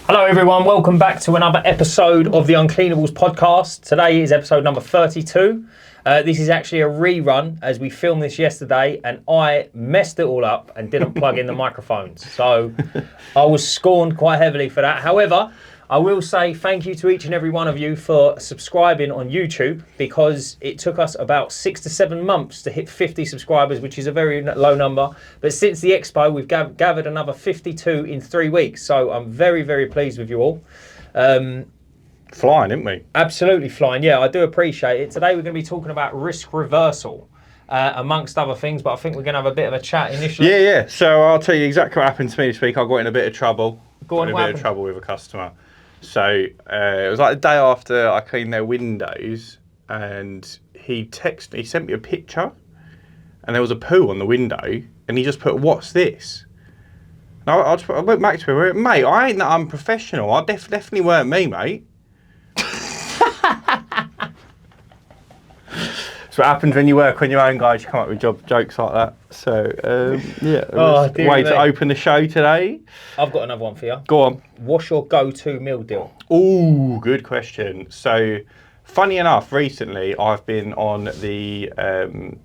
Hello everyone, welcome back to another episode of the Uncleanables Podcast. Today is episode number 32. This is actually a rerun as we filmed this yesterday and I messed it all up and didn't plug in the microphones. So I was scorned quite heavily for that. However, I will say thank you to each and every one of you for subscribing on YouTube because it took us about 6 to 7 months to hit 50 subscribers, which is a very low number. But since the expo, we've gathered another 52 in 3 weeks. So I'm very, very pleased with you all. Flying, isn't we? Absolutely flying. Yeah, I do appreciate it. Today we're going to be talking about risk reversal, amongst other things. But I think we're going to have a bit of a chat initially. Yeah. So I'll tell you exactly what happened to me this week. I got in a bit of trouble. Got in a bit of trouble with a customer. So it was like the day after I cleaned their windows, and he sent me a picture, and there was a poo on the window, and he just put, "What's this?" And I went back to him, "Mate, I ain't that unprofessional. I definitely weren't me, mate." That's what happens when you work on your own, guys. You come up with jokes like that. So, way to open the show today. I've got another one for you. Go on. What's your go-to meal deal? Ooh, good question. So, funny enough, recently I've been on the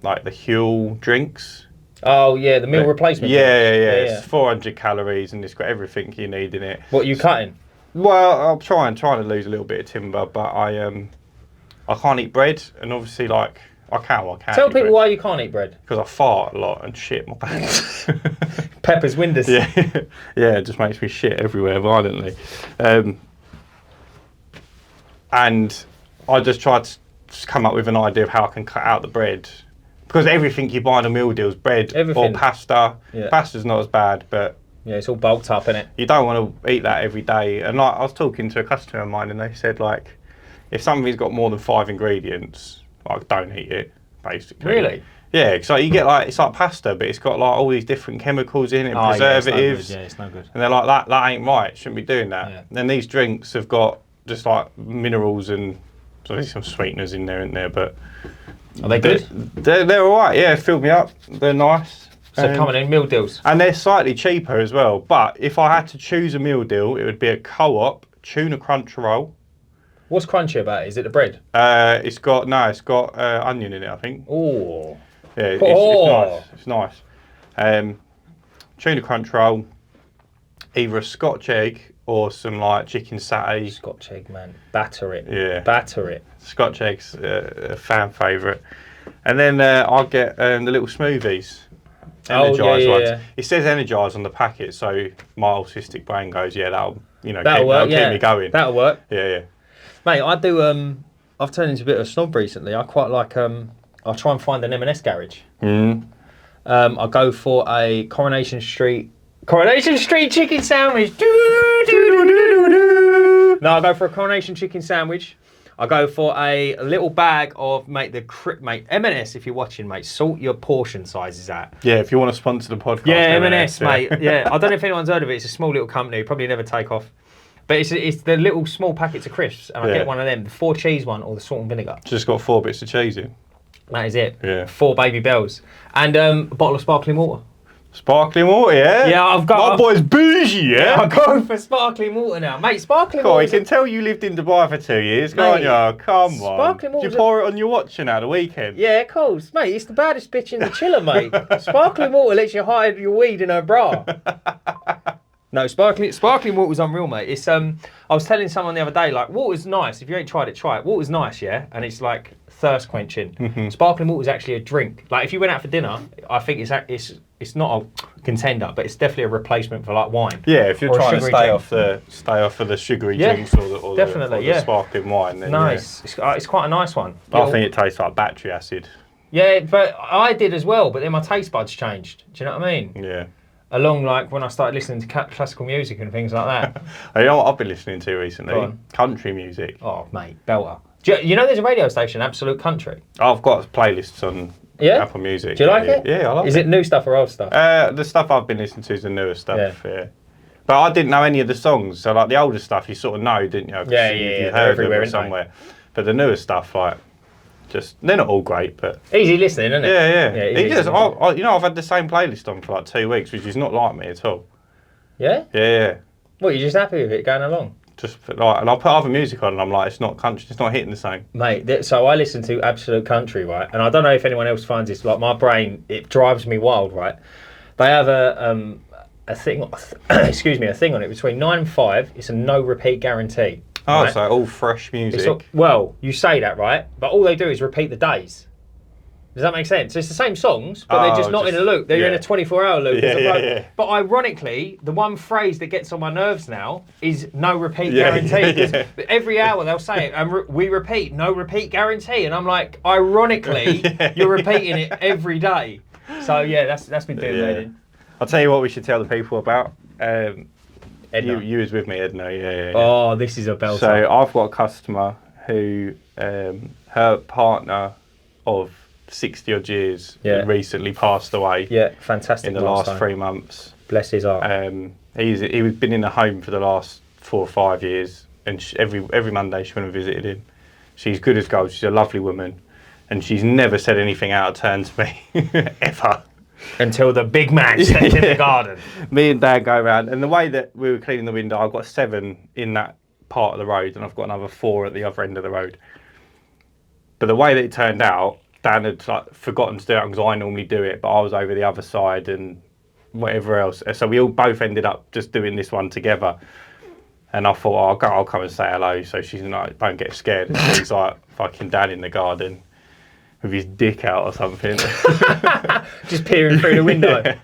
like the Huel drinks. Oh yeah, the meal replacement. Yeah. It's 400 calories and it's got everything you need in it. What are you cutting? Well, I'm trying to lose a little bit of timber, but I can't eat bread, and obviously like. I can't. Tell people why you can't eat bread. Because I fart a lot and shit my pants. Pepper's windows. Yeah, it just makes me shit everywhere violently. And I just tried to come up with an idea of how I can cut out the bread. Because everything you buy in a meal deal is bread or pasta. Yeah. Pasta's not as bad, but... Yeah, it's all bulked up, innit? You don't want to eat that every day. And like, I was talking to a customer of mine and they said, like, if something's got more than 5 ingredients... Like, don't eat it, basically. Really? Yeah, because like, you get like, it's like pasta, but it's got like all these different chemicals in it, preservatives. Yeah, it's no good. And they're like, that ain't right, shouldn't be doing that. Yeah. And these drinks have got just like minerals and so there's some sweeteners in there, isn't there? But are they good? They're all right, yeah, filled me up. They're nice. So coming in meal deals. And they're slightly cheaper as well. But if I had to choose a meal deal, it would be a Co-op tuna crunch roll. What's crunchy about it? Is it the bread? It's got onion in it, I think. Oh. Yeah, it's nice. Tuna crunch roll, either a Scotch egg or some like chicken satay. Scotch egg, man. Batter it. Yeah. Batter it. Scotch egg's a fan favourite. And then I'll get the little smoothies. Energised ones. Yeah. It says Energise on the packet, so my autistic brain goes, yeah, that'll keep me going. That'll work. Yeah. Mate, I do. I've turned into a bit of a snob recently. I quite like. I try and find an M&S garage. I go for a Coronation Street chicken sandwich. No, I go for a Coronation chicken sandwich. I go for a little bag of M&S. If you're watching, mate, sort your portion sizes out. Yeah, if you want to sponsor the podcast. Yeah, M&S, mate. Yeah, I don't know if anyone's heard of it. It's a small little company. Probably never take off. But it's the little small packets of crisps, and I get one of them, the 4 cheese one or the salt and vinegar. Just got 4 bits of cheese in. That is it. Yeah. 4 baby bells. And a bottle of sparkling water. Sparkling water, yeah? Yeah, I've got... My boy's bougie, yeah? I'm going for sparkling water now. Mate, sparkling water... I can tell you lived in Dubai for 2 years, can't you? Come on. Sparkling water... Do you pour it on your watch now, the weekend? Yeah, of course. Mate, it's the baddest bitch in the chiller, mate. Sparkling water lets you hide your weed in her bra. No, sparkling water's unreal, mate. It's I was telling someone the other day, like, water's nice. If you ain't tried it, try it. Water's nice, yeah? And it's like thirst quenching. Mm-hmm. Sparkling water's actually a drink. Like, if you went out for dinner, I think it's not a contender, but it's definitely a replacement for like wine. Yeah, if you're trying to stay off of the sugary drinks or the sparkling wine, then nice. Yeah. It's quite a nice one. I think it tastes like battery acid. Yeah, but I did as well, but then my taste buds changed. Do you know what I mean? Yeah. Along like when I started listening to classical music and things like that. You know what I've been listening to recently? Country music. Oh, mate, belter. You know there's a radio station, Absolute Country? I've got playlists on Apple Music. Do you like it? Yeah, I love it. Is it new stuff or old stuff? The stuff I've been listening to is the newer stuff, yeah. But I didn't know any of the songs, so like the older stuff you sort of know, didn't you? Yeah, you heard them somewhere. But the newer stuff, like, they're not all great, but... Easy listening, isn't it? Yeah. I've had the same playlist on for like 2 weeks, which is not like me at all. Yeah? Yeah. What, you're just happy with it going along? Just like, and I'll put other music on, and I'm like, it's not country, it's not hitting the same. Mate, so I listen to absolute country, right? And I don't know if anyone else finds this, like my brain, it drives me wild, right? They have a thing, excuse me, a thing on it between 9 and 5. It's a no repeat guarantee. Oh, right? so all fresh music. Well, you say that, right? But all they do is repeat the days. Does that make sense? It's the same songs, but they're just not in a loop. They're in a 24-hour loop. Yeah. But ironically, the one phrase that gets on my nerves now is no repeat guarantee. Every hour they'll say it, and we repeat, no repeat guarantee. And I'm like, ironically, you're repeating it every day. So yeah, that's been doing that. I'll tell you what we should tell the people about. Edna. You was with me, Edna. Yeah. Oh, this is a belter. So I've got a customer who, her partner of 60 odd years recently passed away. Yeah, fantastic. In the last 3 months. Bless his heart. He's been in a home for the last 4 or 5 years, and every Monday she went and visited him. She's good as gold. She's a lovely woman, and she's never said anything out of turn to me ever. Until the big man stepped in the garden. Me and Dad go around, and the way that we were cleaning the window, I've got 7 in that part of the road, and I've got another 4 at the other end of the road. But the way that it turned out, Dan had forgotten to do it because I normally do it, but I was over the other side and whatever else. So we all both ended up just doing this one together. And I thought, I'll come and say hello, so she's like, don't get scared. And she's like fucking Dan in the garden with his dick out or something. Just peering through the window. Yeah.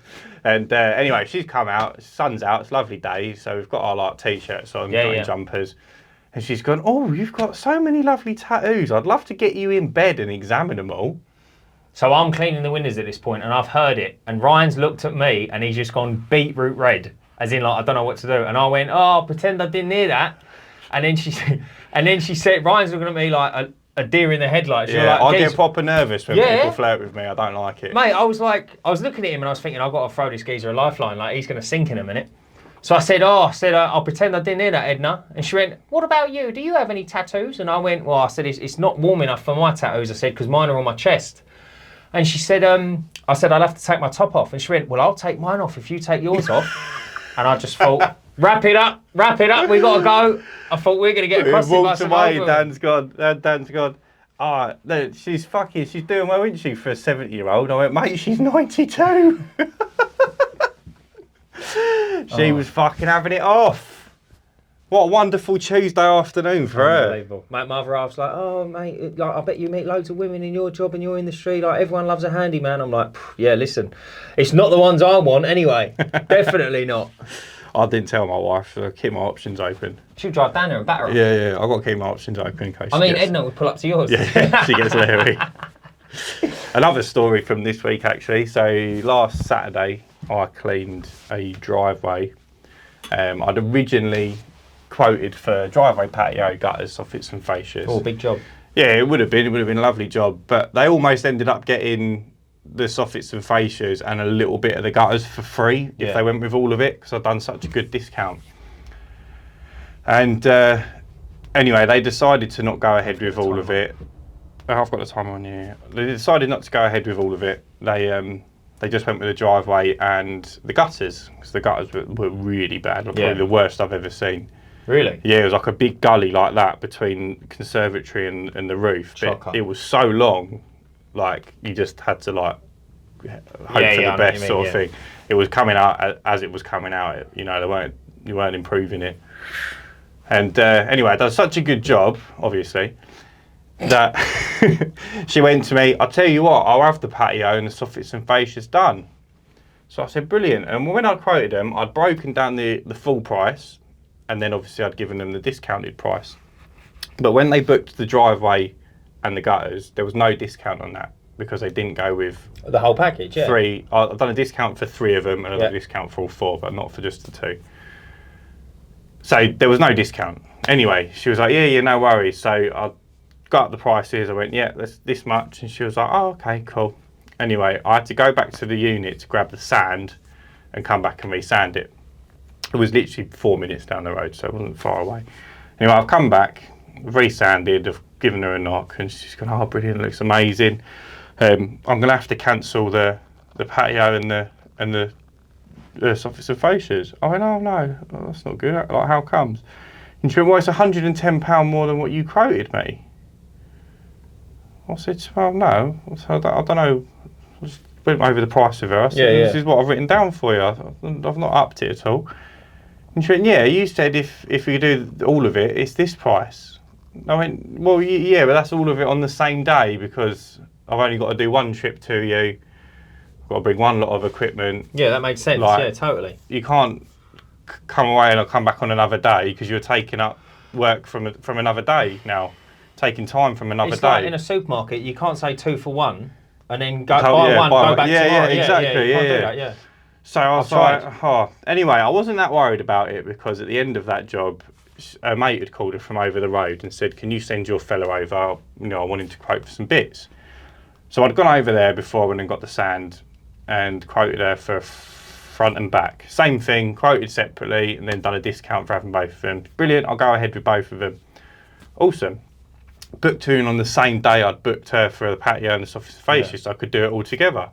And anyway, she's come out, sun's out, it's a lovely day, so we've got our t-shirts on, jumpers. And she's gone, oh, you've got so many lovely tattoos. I'd love to get you in bed and examine them all. So I'm cleaning the windows at this point, and I've heard it. And Ryan's looked at me, and he's just gone beetroot red, as in like I don't know what to do. And I went, oh, pretend I didn't hear that. And then she said, Ryan's looking at me like a deer in the headlights. Yeah, like, I get proper nervous when people flirt with me. I don't like it. Mate, I was looking at him, and I was thinking, I've got to throw this geezer a lifeline. Like he's going to sink in a minute. So I said, I'll pretend I didn't hear that, Edna. And she went, what about you? Do you have any tattoos? And I went, well, I said, it's not warm enough for my tattoos, I said, because mine are on my chest. And she said, I said, I'd have to take my top off. And she went, well, I'll take mine off if you take yours off. And I just thought, wrap it up, we got to go. I thought we're going to get accosted by some away, Dan's gone. She's doing well, isn't she, for a 70-year-old? I went, mate, she's 92. She was fucking having it off. What a wonderful Tuesday afternoon for her. Unbelievable. My mother, I was like, oh, mate, like, I bet you meet loads of women in your job and you're in the street. Like, everyone loves a handyman. I'm like, yeah, listen, it's not the ones I want anyway. Definitely not. I didn't tell my wife, so I keep my options open. She'll drive down there and batter her. Yeah, I've got to keep my options open in case Edna would pull up to yours. Yeah, she gets leery. Another story from this week, actually. So last Saturday, I cleaned a driveway. I'd originally quoted for driveway patio, gutters, soffits and fascias. Oh, big job. Yeah, it would have been a lovely job, but they almost ended up getting the soffits and fascias and a little bit of the gutters for free if they went with all of it, because I'd done such a good discount. And anyway, they decided to not go ahead with all of it. I've got the time on here. They decided not to go ahead with all of it. They just went with the driveway and the gutters, because the gutters were really bad. Probably the worst I've ever seen. Really? Yeah, it was like a big gully like that between conservatory and the roof. But it was so long, like you just had to like hope for the best sort of thing. It was coming out as it was coming out. You know, you weren't improving it. And anyway, I done such a good job, obviously, that she went to me, I'll tell you what, I'll have the patio and the soffits and fascias done. So I said, brilliant. And when I quoted them, I'd broken down the full price, and then obviously I'd given them the discounted price. But when they booked the driveway and the gutters, there was no discount on that, because they didn't go with the whole package. Yeah. 3. I've done a discount for 3 of them and a discount for all 4, but not for just the 2. So there was no discount. Anyway, she was like, yeah, no worries. So I got up the prices. I went, yeah, that's this much. And she was like, oh, okay, cool. Anyway, I had to go back to the unit to grab the sand and come back and re-sand it. It was literally 4 minutes down the road, so it wasn't far away. Anyway, I've come back, re-sanded, I've given her a knock, and she's gone, oh, brilliant, looks amazing. I'm going to have to cancel the patio and the office of fascias. I went, oh no, that's not good. Like, how comes? And she went, well, it's £110 more than what you quoted me. I said, well, no. I don't know. I just went over the price of her. I said, this is what I've written down for you. I've not upped it at all. And she went, yeah, you said if you do all of it, it's this price. I went, well, yeah, but that's all of it on the same day because I've only got to do one trip to you. I've got to bring one lot of equipment. Yeah, that makes sense. Like, yeah, totally. You can't come away and I'll come back on another day because you're taking up work from another day now. Taking time from another day. Like in a supermarket, you can't say 2 for 1 and then go buy one, go back tomorrow. Yeah, exactly. You can't do that, yeah. So I was like, oh. Anyway, I wasn't that worried about it because at the end of that job, a mate had called her from over the road and said, can you send your fella over? I wanted to quote for some bits. So I'd gone over there before I went and got the sand and quoted her for front and back. Same thing, quoted separately and then done a discount for having both of them. Brilliant, I'll go ahead with both of them. Awesome. Booked her in on the same day I'd booked her for the patio and the office of fascias, so I could do it all together.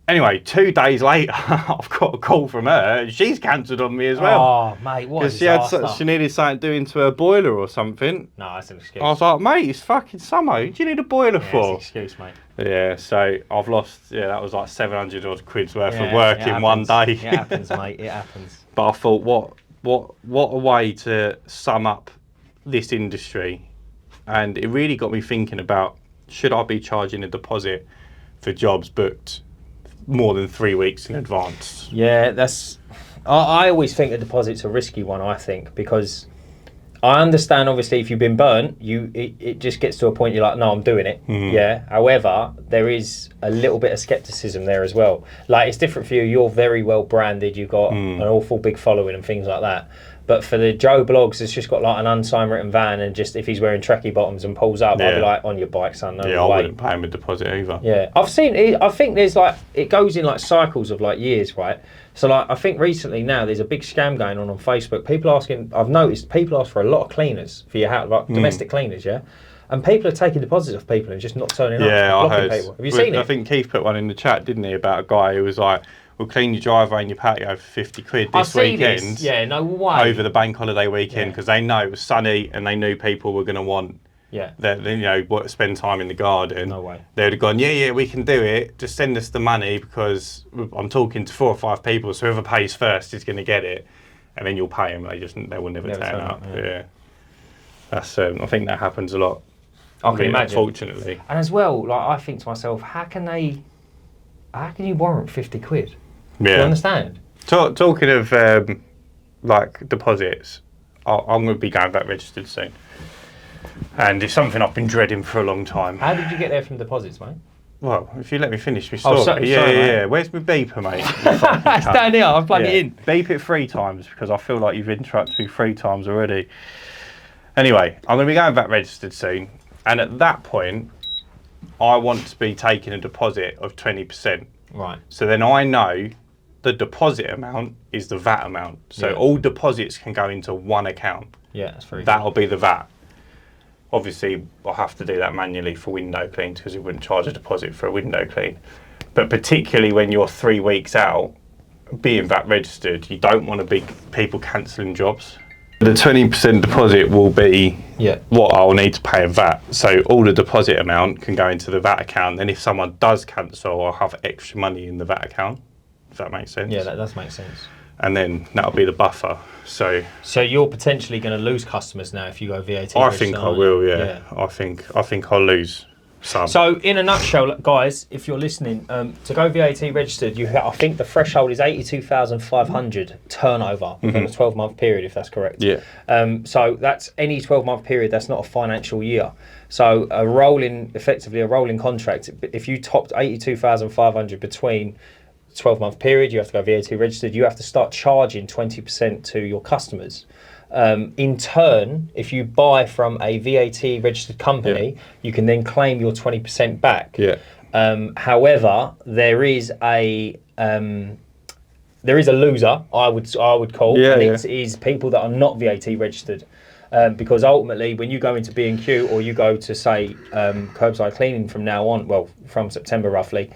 Anyway, 2 days later, I've got a call from her, and she's cancelled on me as well. Oh, mate, what a disaster. She needed something doing to her boiler or something. No, that's an excuse. I was like, mate, it's fucking summer. What do you need a boiler for? It's an excuse, mate. Yeah, so I've lost, that was like 700 odd quid's worth of work in one day. It happens, mate, it happens. But I thought, what a way to sum up this industry. And it really got me thinking about, should I be charging a deposit for jobs booked more than 3 weeks in advance? Yeah, I always think a deposit's a risky one, I think, because I understand obviously if you've been burnt, it just gets to a point you're like, no, I'm doing it. Yeah. However, there is a little bit of skepticism there as well. Like, it's different for you. You're very well branded. You've got an awful big following and things like that. But for the Joe Blogs, that's just got like an unsigned written van, and just if he's wearing trekkie bottoms and pulls up, I'll be like, on your bike, son. No I wouldn't pay him a deposit either. Yeah, I think there's like, it goes in like cycles of like years, right? So like, I think recently now there's a big scam going on Facebook. People asking, I've noticed people ask for a lot of cleaners for your house, like domestic cleaners, yeah? And people are taking deposits off people and just not turning up. Yeah, I heard. People. Have you seen it? I think Keith put one in the chat, didn't he, about a guy who was like, we'll clean your driveway and your patio for 50 quid this weekend. Yeah, no way. Over the bank holiday weekend, because they know it was sunny and they knew people were going to want spend time in the garden. No way. They would have gone, yeah, we can do it. Just send us the money because I'm talking to 4 or 5 people, so whoever pays first is going to get it, and then you'll pay them. They will never turn up. Yeah. That's I think that happens a lot. I can imagine. Unfortunately. And as well, like, I think to myself, how can you warrant 50 quid? Yeah. Do you understand? Talking of like deposits, I'm going to be going back registered soon, and it's something I've been dreading for a long time. How did you get there from deposits, mate? Well, if you let me finish my story. Sorry, yeah. Where's my beeper, mate? It's down here. I'll plug it in. Beep it 3 times because I feel like you've interrupted me 3 times already. Anyway, I'm going to be going back registered soon, and at that point, I want to be taking a deposit of 20%. Right. So then I know the deposit amount is the VAT amount. So all deposits can go into one account. Yeah, that's very That'll be the VAT. Obviously, I'll have to do that manually for window cleans because it wouldn't charge a deposit for a window clean. But particularly when you're 3 weeks out, being VAT registered, you don't want to be people cancelling jobs. The 20% deposit will be what I'll need to pay in VAT. So all the deposit amount can go into the VAT account. And if someone does cancel, I'll have extra money in the VAT account. If that makes sense. Yeah, that does make sense. And then that'll be the buffer. So you're potentially going to lose customers now if you go VAT. I think I will. Yeah. I think I'll lose some. So in a nutshell, guys, if you're listening, to go VAT registered, I think the threshold is 82,500 turnover within a 12-month period, if that's correct. Yeah. So that's any 12-month period. That's not a financial year. So effectively a rolling contract. If you topped 82,500 between 12-month period, you have to go VAT registered. You have to start charging 20% to your customers. In turn, if you buy from a VAT registered company, you can then claim your 20% back. Yeah. However, there is a loser, I would call, and it is people that are not VAT registered. Because ultimately, when you go into B&Q or you go to, say, curbside cleaning from now on, well, from September roughly,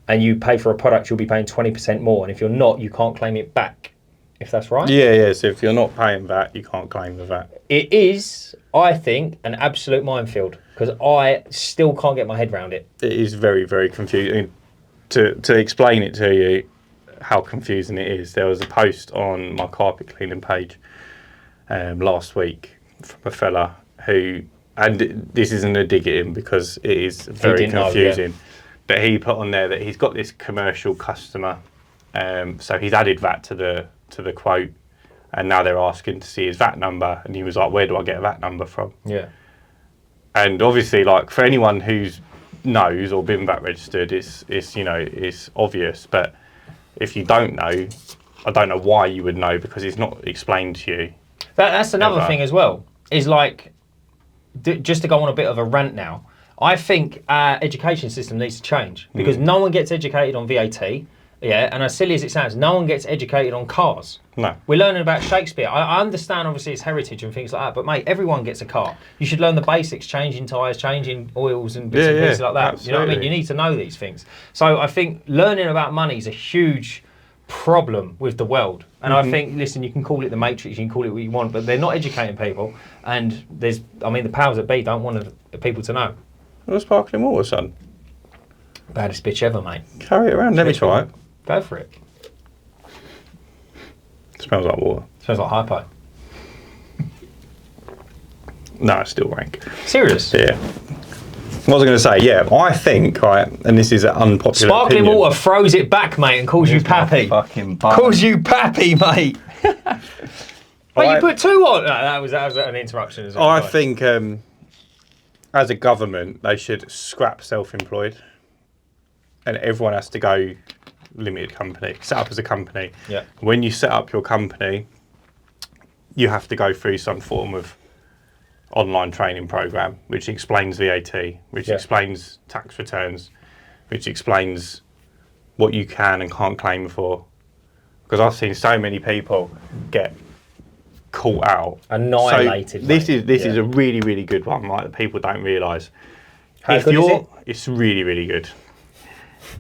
and you pay for a product, you'll be paying 20% more. And if you're not, you can't claim it back, if that's right. Yeah. So if you're not paying VAT, you can't claim the VAT. It is, I think, an absolute minefield because I still can't get my head around it. It is very, very confusing. To explain it to you, how confusing it is, there was a post on my carpet cleaning page last week from a fella who, and this isn't a dig at him because it is very confusing, but he put on there that he's got this commercial customer, so he's added VAT to the quote, and now they're asking to see his VAT number, and he was like, where do I get a VAT number from? Yeah. And obviously, like, for anyone who's knows or been VAT registered, it's obvious, but if you don't know, I don't know why you would know because it's not explained to you. That's another thing as well, is like, just to go on a bit of a rant now, I think our education system needs to change because no one gets educated on VAT, and as silly as it sounds, no one gets educated on cars. No. We're learning about Shakespeare. I understand, obviously, it's heritage and things like that, but, mate, everyone gets a car. You should learn the basics, changing tyres, changing oils and bits and pieces like that. Absolutely. You know what I mean? You need to know these things. So I think learning about money is a huge problem with the world. And I think, listen, you can call it the Matrix, you can call it what you want, but they're not educating people. And the powers that be don't want people to know. Well, sparkling water, son. Baddest bitch ever, mate. Carry it around. Let me try it. Go for it. Smells like water. Smells like hypo. No, it's still rank. Serious? Yeah. What was I going to say? Yeah, I think, right, and this is an unpopular Sparkling opinion. water throws it back, mate, and calls you pappy. Fucking Calls you pappy, mate. But you put two on. No, that was an interruption as well. I think, as a government, they should scrap self-employed, and everyone has to go limited company, set up as a company. Yeah. When you set up your company, you have to go through some form of online training program, which explains VAT, which explains tax returns, which explains what you can and can't claim for. Because I've seen so many people get caught out, annihilated. So this is a really, really good one, right? That people don't realise. How good is it? It's really, really good.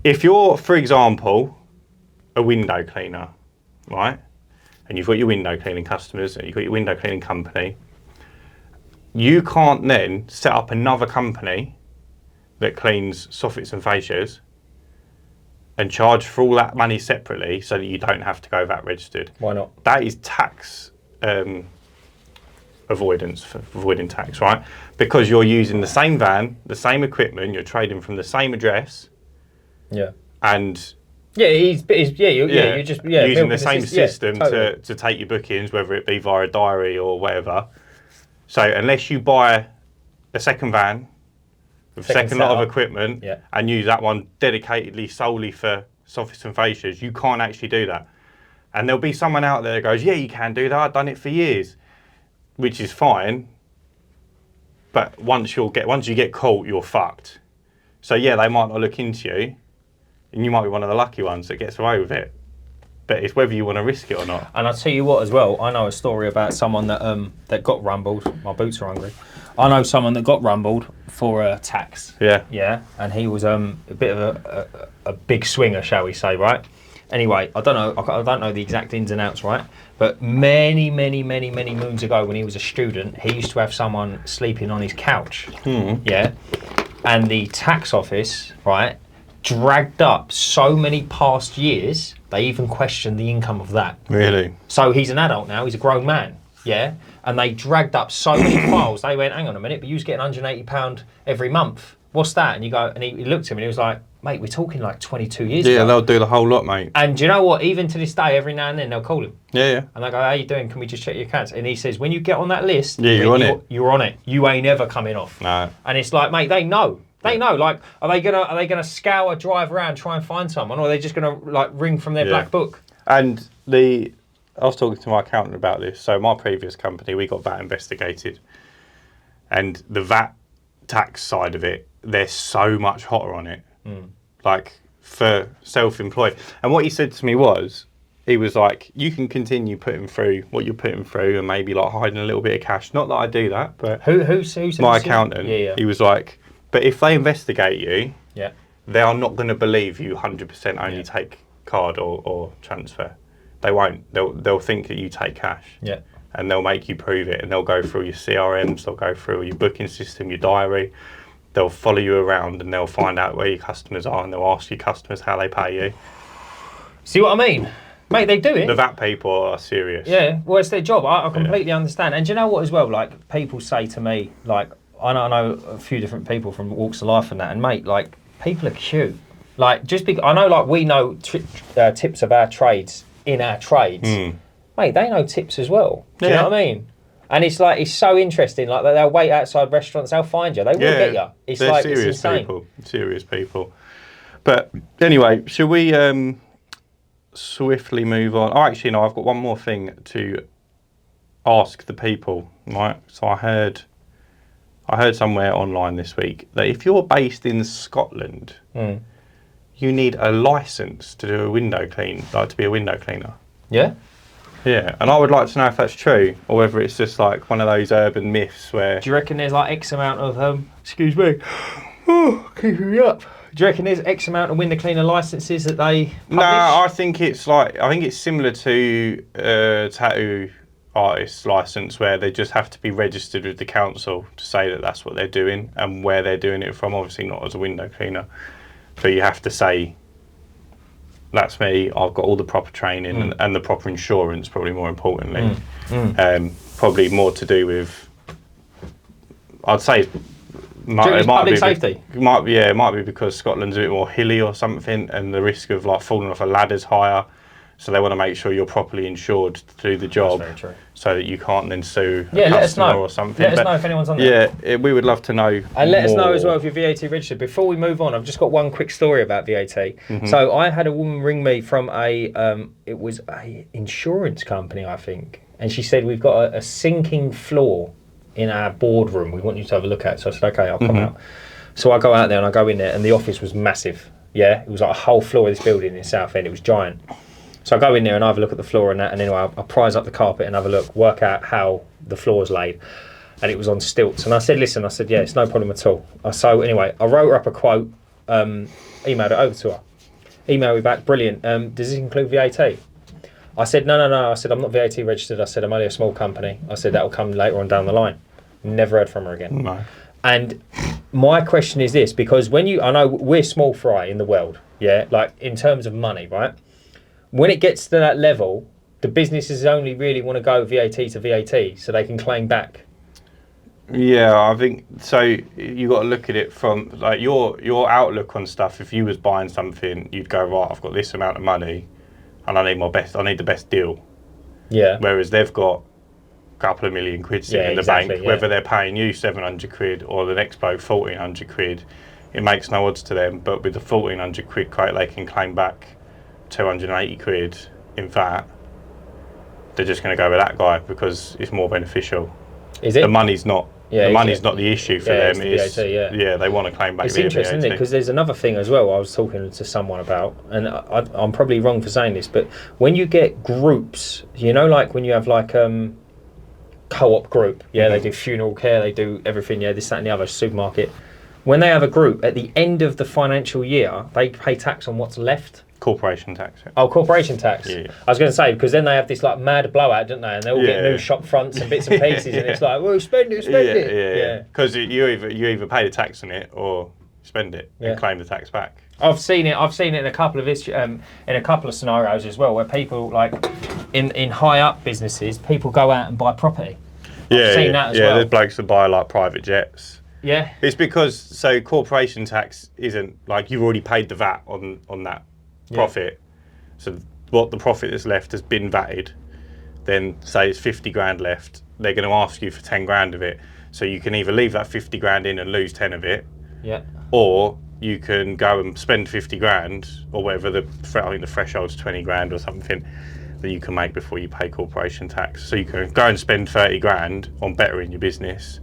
If you're, for example, a window cleaner, right, and you've got your window cleaning customers and you've got your window cleaning company, you can't then set up another company that cleans soffits and fascias and charge for all that money separately so that you don't have to go VAT registered. Why not? That is tax avoidance, for avoiding tax, right? Because you're using the same van, the same equipment, you're trading from the same address. Yeah. And you're just using the same system totally. to take your bookings, whether it be via a diary or whatever. So unless you buy a second van with second lot of equipment and use that one dedicatedly solely for soffits and fascias, you can't actually do that. And there'll be someone out there that goes, yeah, you can do that, I've done it for years, which is fine. But once you get caught, you're fucked. So yeah, they might not look into you, and you might be one of the lucky ones that gets away with it. But it's whether you want to risk it or not. And I'll tell you what as well, I know a story about someone that got rumbled. My boots are hungry. I know someone that got rumbled for a tax. Yeah. Yeah, and he was a bit of a big swinger, shall we say, right? Anyway, I don't know the exact ins and outs, right? But many moons ago when he was a student, he used to have someone sleeping on his couch. Yeah. And the tax office, right, dragged up so many past years, they even questioned the income of that. Really? So he's an adult now, he's a grown man, yeah? And they dragged up so many files, they went, hang on a minute, but you was getting £180 every month. What's that? And you go, and he looked at him and he was like, mate, we're talking like 22 years ago. Yeah, they'll do the whole lot, mate. And do you know what? Even to this day, every now and then, they'll call him. Yeah. And they go, how you doing? Can we just check your accounts? And he says, when you get on that list, you're on it. You're on it. You ain't ever coming off. No. And it's like, mate, they know. They know. Like, are they gonna scour, drive around, try and find someone, or are they just gonna like ring from their black book? And I was talking to my accountant about this. So my previous company, we got VAT investigated, and the VAT tax side of it, they're so much hotter on it. Like for self-employed. And what he said to me was, he was like, you can continue putting through what you're putting through and maybe like hiding a little bit of cash. Not that I do that, but who said my accountant, he was like, but if they investigate you, they are not going to believe you 100% only take card or transfer. They won't. They'll think that you take cash. Yeah. And they'll make you prove it, and they'll go through your CRMs, they'll go through your booking system, your diary. They'll follow you around, and they'll find out where your customers are, and they'll ask your customers how they pay you. See what I mean? Mate, they do it. The VAT people are serious. Yeah, well, it's their job. I completely understand. And do you know what as well? Like, people say to me, like, I know a few different people from walks of life and that, and mate, like, people are cute. Like, just because, I know, like, we know tips of our trades in our trades. Mate, they know tips as well. Do you know what I mean? And it's like, it's so interesting. Like, they'll wait outside restaurants, they'll find you. They will get you. It's they're like, serious it's insane. people. Serious people. But anyway, shall we swiftly move on? Oh, actually, no, I've got one more thing to ask the people, right? So I heard somewhere online this week that if you're based in Scotland, you need a license to do a window clean, like to be a window cleaner. Yeah? Yeah, and I would like to know if that's true, or whether it's just like one of those urban myths where... Do you reckon there's like X amount of, excuse me, oh, keeping me up. Do you reckon there's X amount of window cleaner licenses that they publish? No, I think it's similar to tattoo artist license, where they just have to be registered with the council to say that that's what they're doing and where they're doing it from. Obviously not as a window cleaner, but you have to say, that's me, I've got all the proper training and the proper insurance, probably more importantly. Probably more to do with, I'd say, public safety. It might be because Scotland's a bit more hilly or something, and the risk of like falling off a ladder's higher. So they want to make sure you're properly insured to do the job, so that you can't then sue a customer or something. Let us know if anyone's on there. Yeah, we would love to know. And let us know as well if you're VAT registered. Before we move on, I've just got one quick story about VAT. So I had a woman ring me from it was a insurance company, I think, and she said, we've got a sinking floor in our boardroom. We want you to have a look at it. So I said, okay, I'll come out. So I go out there and I go in there, and the office was massive. Yeah, it was like a whole floor of this building in Southend. It was giant. So I go in there and I have a look at the floor and that, and anyway, I prise up the carpet and have a look, work out how the floor's laid. And it was on stilts. And I said, listen, yeah, it's no problem at all. So anyway, I wrote her up a quote, emailed it over to her. Emailed me back, brilliant. Does this include VAT? I said, no. I said, I'm not VAT registered. I said, I'm only a small company. I said, that'll come later on down the line. Never heard from her again. No. And my question is this, because I know we're small fry in the world, yeah, like in terms of money, right? When it gets to that level, the businesses only really want to go VAT to VAT so they can claim back. Yeah, I think so. You got to look at it from like your outlook on stuff. If you was buying something, you'd go, right, I've got this amount of money, and I need the best deal. Yeah. Whereas they've got a couple of million quid sitting in the bank. Yeah. Whether they're paying you 700 quid or the next bloke 1,400 quid, it makes no odds to them. But with the 1,400 quid quote, they can claim back 280 quid in VAT. They're just going to go with that guy because it's more beneficial. Is it? The money's not. Yeah, the money's not the issue for them. It's the VAT, yeah, they want to claim back. It's interesting, isn't it? Because there's another thing as well. I was talking to someone about, and I'm probably wrong for saying this, but when you get groups, you know, like when you have like co-op group, they do funeral care, they do everything, this, that, and the other, supermarket. When they have a group at the end of the financial year, they pay tax on what's left. Corporation tax. Yeah. Oh, corporation tax. Yeah. I was going to say, because then they have this like mad blowout, don't they? And they all get new shop fronts and bits and pieces, and it's like, well, spend it. Yeah. Because you either pay the tax on it or spend it and claim the tax back. I've seen it in a couple of scenarios as well, where people like in high up businesses, people go out and buy property. I've seen that as well. There's blokes that buy like private jets. Yeah. It's because corporation tax isn't like you've already paid the VAT on that profit. So what the profit that's left has been VATed. Then say it's 50 grand left, they're going to ask you for 10 grand of it. So you can either leave that 50 grand in and lose 10 of it. Yeah. Or you can go and spend 50 grand or whatever I think the threshold's 20 grand or something that you can make before you pay corporation tax. So you can go and spend 30 grand on bettering your business,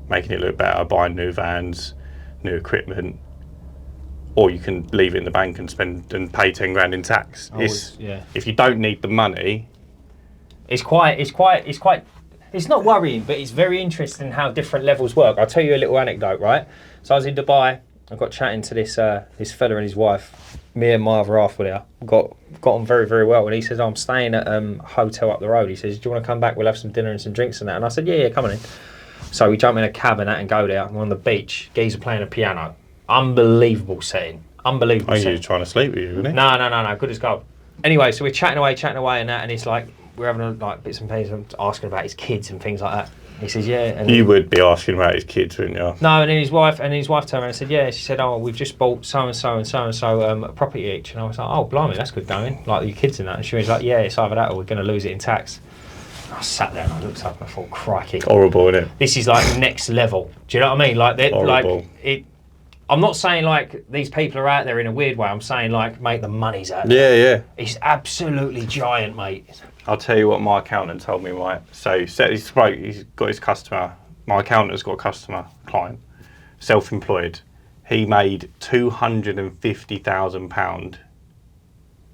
making it look better, buying new vans, new equipment, or you can leave it in the bank and spend and pay 10 grand in tax. If you don't need the money, it's not worrying, but it's very interesting how different levels work. I'll tell you a little anecdote, right? So I was in Dubai I got chatting to this fella and his wife. Me and my other half were there. Got on very, very well. And he says, I'm staying at a hotel up the road. He says, do you want to come back? We'll have some dinner and some drinks and that. And I said, yeah, come on in. So we jump in a cab and that and go there. I'm on the beach. Geezer playing a piano. Unbelievable setting. Unbelievable setting. He was trying to sleep with you, wasn't he? No. Good as gold. Anyway, so we're chatting away and that. And it's like, we're having like bits and pieces, asking about his kids and things like that. He says, yeah. And you would be asking about his kids, wouldn't you? No, and then his wife turned around and said, yeah. She said, oh, we've just bought so-and-so and so-and-so a property each. And I was like, oh, blimey, that's good going. Like, your kids and that. And she was like, yeah, it's either that or we're going to lose it in tax. And I sat there and I looked up and I thought, crikey. Horrible, isn't it? This is like next level. Do you know what I mean? Like, horrible. I'm not saying like these people are out there in a weird way. I'm saying like, mate, the money's out there. Yeah. It's absolutely giant, mate. I'll tell you what my accountant told me, right? So he's got his customer. My accountant's got a customer, client, self-employed. He made £250,000,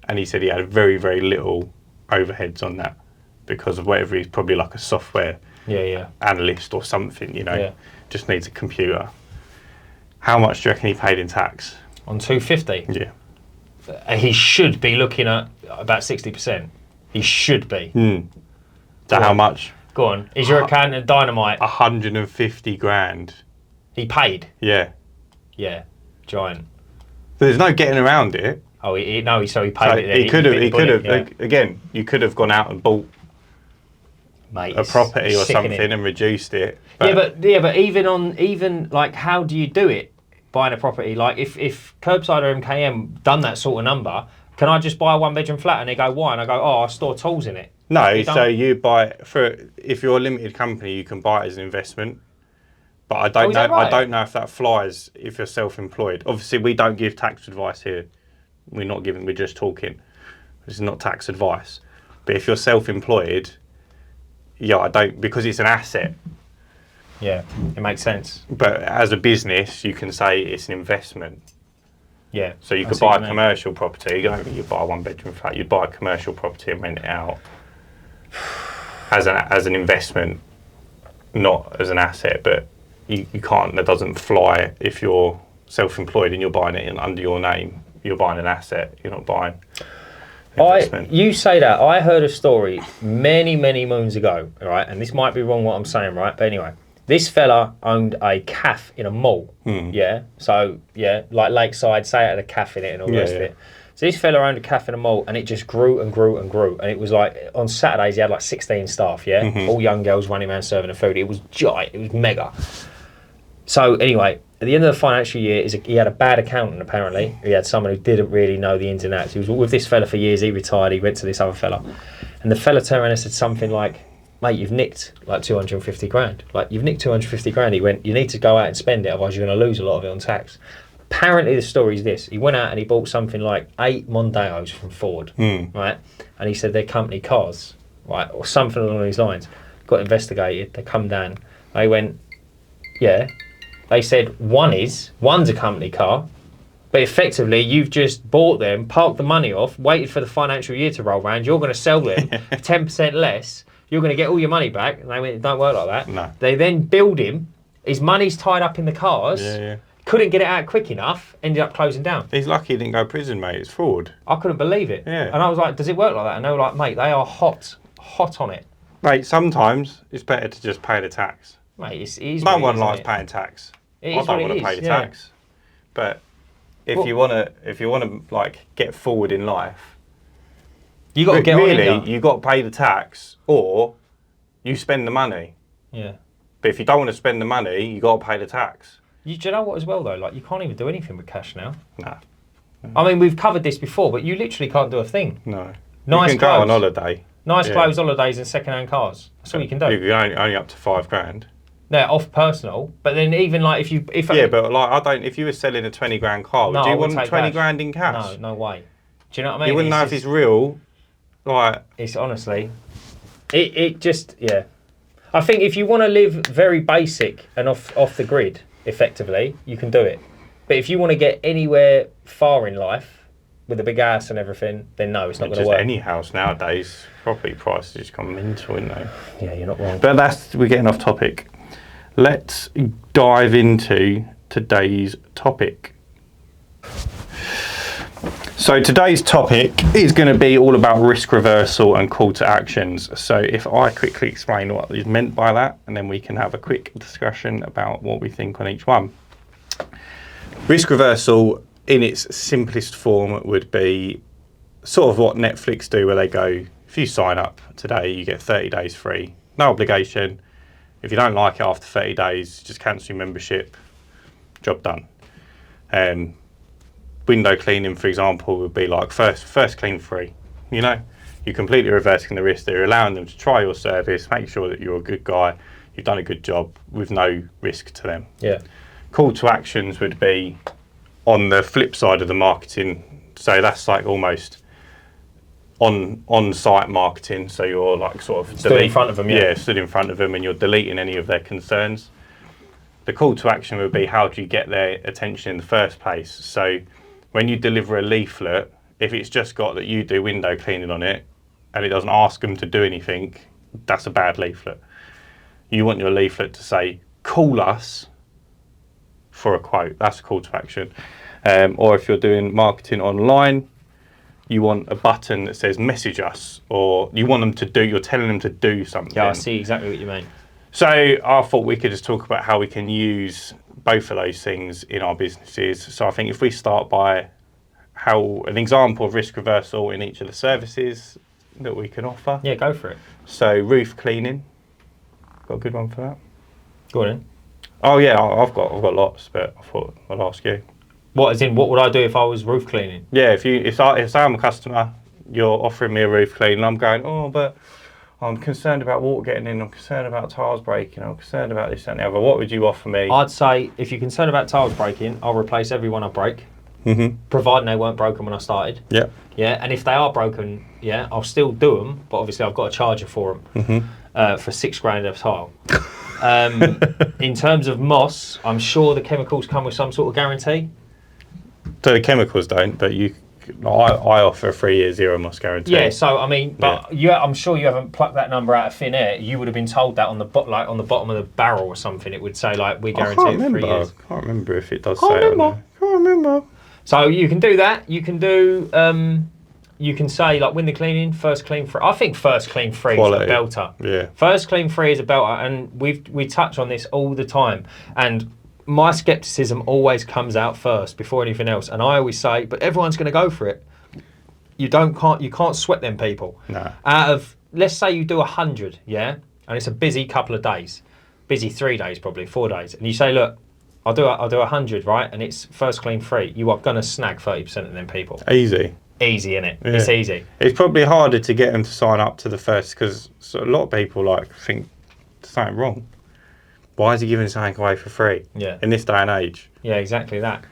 and he said he had very, very little overheads on that because of whatever. He's probably like a software analyst or something, just needs a computer. How much do you reckon he paid in tax? On 250? Yeah. He should be looking at about 60%. He should be. So how much? Go on. Is your accountant dynamite? 150 grand. He paid? Yeah. Yeah. Giant. There's no getting around it. Oh, he paid so it. He could have. Again, you could have gone out and bought a property or something and reduced it. But even like, how do you do it? Buying a property, like if Curbside or MKM done that sort of number, can I just buy a 1-bedroom flat? And they go, why? And I go, I store tools in it. No, so you buy if you're a limited company, you can buy it as an investment. But I don't know. Right? I don't know if that flies if you're self-employed. Obviously, we don't give tax advice here. We're not giving. We're just talking. This is not tax advice. But if you're self-employed, I don't, because it's an asset. Yeah, it makes sense. But as a business, you can say it's an investment. Yeah. So you could buy a commercial property. You buy a 1-bedroom flat. You'd buy a commercial property and rent it out as an investment, not as an asset. But you can't. That doesn't fly if you're self-employed and you're buying it under your name. You're buying an asset. You're not buying investment. You say that. I heard a story many moons ago. Right, and this might be wrong what I'm saying. Right, but anyway. This fella owned a cafe in a mall, So, like Lakeside, say it had a cafe in it and all the rest of it. So this fella owned a cafe in a mall and it just grew and grew and grew. And it was like, on Saturdays he had like 16 staff, all young girls running around serving the food. It was giant, it was mega. So anyway, at the end of the financial year, he had a bad accountant apparently. He had someone who didn't really know the ins and outs. He was with this fella for years, he retired, he went to this other fella. And the fella turned around and said something like, mate, you've nicked like 250 grand. Like, you've nicked 250 grand. He went, you need to go out and spend it, otherwise you're going to lose a lot of it on tax. Apparently the story is this. He went out and he bought something like 8 Mondeos from Ford, right? And he said they're company cars, right? Or something along these lines. Got investigated. They come down. They went, yeah. They said one's a company car, but effectively you've just bought them, parked the money off, waited for the financial year to roll around. You're going to sell them for 10% less. You're going to get all your money back. And they went, it don't work like that. No. They then billed him. His money's tied up in the cars. Couldn't get it out quick enough. Ended up closing down. He's lucky he didn't go to prison, mate. It's fraud. I couldn't believe it. Yeah. And I was like, does it work like that? And they were like, mate, they are hot on it. Mate, sometimes it's better to just pay the tax. Mate, it's no one likes paying tax. I don't want to pay the tax. But if you want to like get forward in life, you got to get really, on it. You got to pay the tax, or you spend the money. Yeah. But if you don't want to spend the money, you got to pay the tax. Do you know what as well though? Like, you can't even do anything with cash now. No. I mean, we've covered this before, but you literally can't do a thing. No. Nice you can clothes. go on holiday. Nice clothes, holidays, and second-hand cars. That's all you can do. You can only up to 5 grand. No, off personal. But then even like but like if you were selling a 20 grand car, would you want 20 grand in cash? No way. Do you know what I mean? You wouldn't know if it's real. Like, it's honestly, it just, yeah. I think if you want to live very basic and off the grid, effectively, you can do it. But if you want to get anywhere far in life with a big house and everything, then no, it's not going to work. Any house nowadays, property prices just come mental, isn't they? Yeah, you're not wrong. But we're getting off topic. Let's dive into today's topic. So today's topic is going to be all about risk reversal and call to actions. So if I quickly explain what is meant by that, and then we can have a quick discussion about what we think on each one. Risk reversal in its simplest form would be sort of what Netflix do, where they go, if you sign up today, you get 30 days free, no obligation. If you don't like it after 30 days, just cancel your membership, job done. Window cleaning, for example, would be like first clean free. You know, you're completely reversing the risk there. You're allowing them to try your service, make sure that you're a good guy, you've done a good job with no risk to them. Yeah. Call to actions would be on the flip side of the marketing. So that's like almost on-site marketing. So you're like sort of stood in front of them. Yeah, stood in front of them, and you're deleting any of their concerns. The call to action would be, how do you get their attention in the first place? So when you deliver a leaflet, if it's just got that you do window cleaning on it and it doesn't ask them to do anything, that's a bad leaflet. You want your leaflet to say, call us for a quote. That's a call to action. Or if you're doing marketing online, you want a button that says message us, or you're telling them to do something. Yeah, I see exactly what you mean. So I thought we could just talk about how we can use both of those things in our businesses. So I think if we start by how an example of risk reversal in each of the services that we can offer. Yeah, go for it. So roof cleaning, got a good one for that? Go on then. Oh yeah, I've got lots, but I thought I'd ask you. What, as in, what would I do if I was roof cleaning? Yeah, if I'm a customer, you're offering me a roof clean, and I'm going, oh, but I'm concerned about water getting in, I'm concerned about tiles breaking, I'm concerned about this and the other. What would you offer me? I'd say, if you're concerned about tiles breaking, I'll replace every one I break, providing they weren't broken when I started. Yeah. Yeah, and if they are broken, yeah, I'll still do them, but obviously I've got a charger for them for $6,000 a tile. In terms of moss, I'm sure the chemicals come with some sort of guarantee. So the chemicals don't, but I offer a 3-year zero moss guarantee. Yeah, so I mean, but I'm sure you haven't plucked that number out of thin air. You would have been told that on the bottom of the barrel or something. It would say like, we guarantee it 3 years. I can't remember if it does say it. Can't remember. So you can do that. You can do. You can say like window cleaning, first clean free. I think first clean free Quality. is a belter. Yeah. First clean free is a belter, and we touch on this all the time. And my skepticism always comes out first before anything else. And I always say, but everyone's going to go for it. You can't sweat them people. No. Out of, let's say you do 100, yeah, and it's a busy couple of days, busy 3 days probably, 4 days, and you say, look, I'll do 100, right, and it's first clean free. You are going to snag 30% of them people. Easy, innit? Yeah. It's easy. It's probably harder to get them to sign up to the first, because a lot of people think there's something wrong. Why is he giving something away for free? Yeah. In this day and age. Yeah, exactly that.